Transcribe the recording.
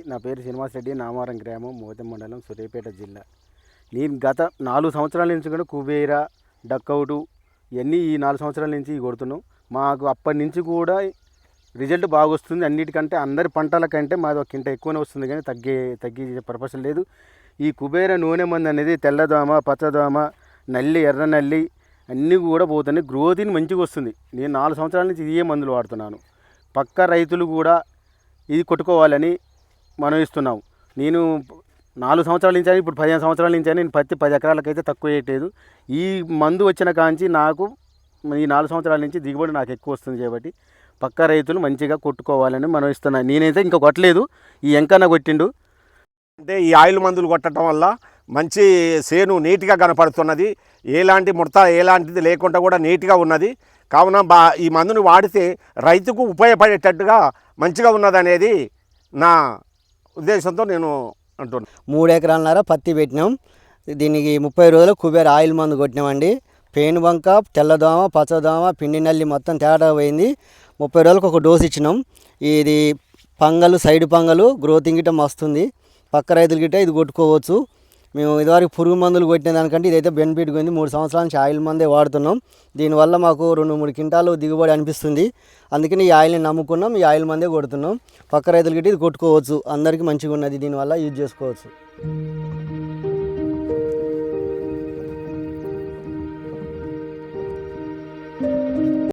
నా పేరు శ్రీనివాస్ రెడ్డి, నామారం గ్రామం, మోదెం మండలం, సూర్యాపేట జిల్లా. నేను గత 4 సంవత్సరాల నుంచి కూడా కుబేరా, డక్అవుటు ఇవన్నీ ఈ 4 సంవత్సరాల నుంచి కొడుతున్నాం. మాకు అప్పటి నుంచి కూడా రిజల్ట్ బాగా వస్తుంది. అన్నిటికంటే అందరి పంటల కంటే మాది ఒక కింట ఎక్కువనే వస్తుంది, కానీ తగ్గే పర్పస్ లేదు. ఈ కుబేర నూనె మందు అనేది తెల్లదోమ, పచ్చదోమ, నల్లి, ఎర్ర నల్లి అన్నీ కూడా పోతున్నాయి. గ్రోతిని మంచిగా వస్తుంది. నేను 4 సంవత్సరాల నుంచి ఇదే మందులు వాడుతున్నాను. పక్క రైతులు కూడా ఇది కొట్టుకోవాలని మనం ఇస్తున్నాం. నేను 4 సంవత్సరాల నుంచి అని, ఇప్పుడు 15 సంవత్సరాల నుంచి అని నేను పత్తి 10 ఎకరాలకైతే తక్కువ వేయట్లేదు. ఈ మందు వచ్చిన కాంచి నాకు ఈ 4 సంవత్సరాల నుంచి దిగుబడి నాకు ఎక్కువ వస్తుంది కాబట్టి పక్క రైతులు మంచిగా కొట్టుకోవాలని మనం ఇస్తున్నాం. నేనైతే ఇంకా కొట్టలేదు, ఈ ఎంకన్న కొట్టిండు. అంటే ఈ ఆయిల్ మందులు కొట్టడం వల్ల మంచి సేను నీట్గా కనపడుతున్నది. ఎలాంటి ముడత ఎలాంటిది లేకుండా కూడా నీట్గా ఉన్నది. కావున ఈ మందుని వాడితే రైతుకు ఉపయోగపడేటట్టుగా మంచిగా ఉన్నదనేది నా ఉద్దేశంతో నేను అంటున్నాను. 3 ఎకరాలన్నర పత్తి పెట్టినాం. దీనికి 30 రోజులు కుబేర ఆయిల్ మందు కొట్టినామండి. పేను బంక, తెల్లదోమ, పచ్చదోమ, పిండి నల్లి మొత్తం తేడా పోయింది. 30 రోజులకు ఒక డోసు ఇచ్చినాం. ఇది పంగలు, సైడ్ పంగలు, గ్రోతింగ్ గిట్ట వస్తుంది. పక్క రైతులు గిట్ట ఇది కొట్టుకోవచ్చు. మేము ఇదివరకు పురుగు మందులు కొట్టిన దానికంటే ఇదైతే బెనిఫిట్ పోయింది. 3 సంవత్సరాల నుంచి ఆయిల్ మందే వాడుతున్నాం. దీనివల్ల మాకు 2-3 క్వింటాలు దిగుబడి అనిపిస్తుంది. అందుకని ఈ ఆయిల్ని నమ్ముకున్నాం, ఈ ఆయిల్ మందే కొడుతున్నాం. పక్క రైతులు గిట్ట ఇది కొట్టుకోవచ్చు. అందరికీ మంచిగా ఉన్నది, దీనివల్ల యూజ్ చేసుకోవచ్చు.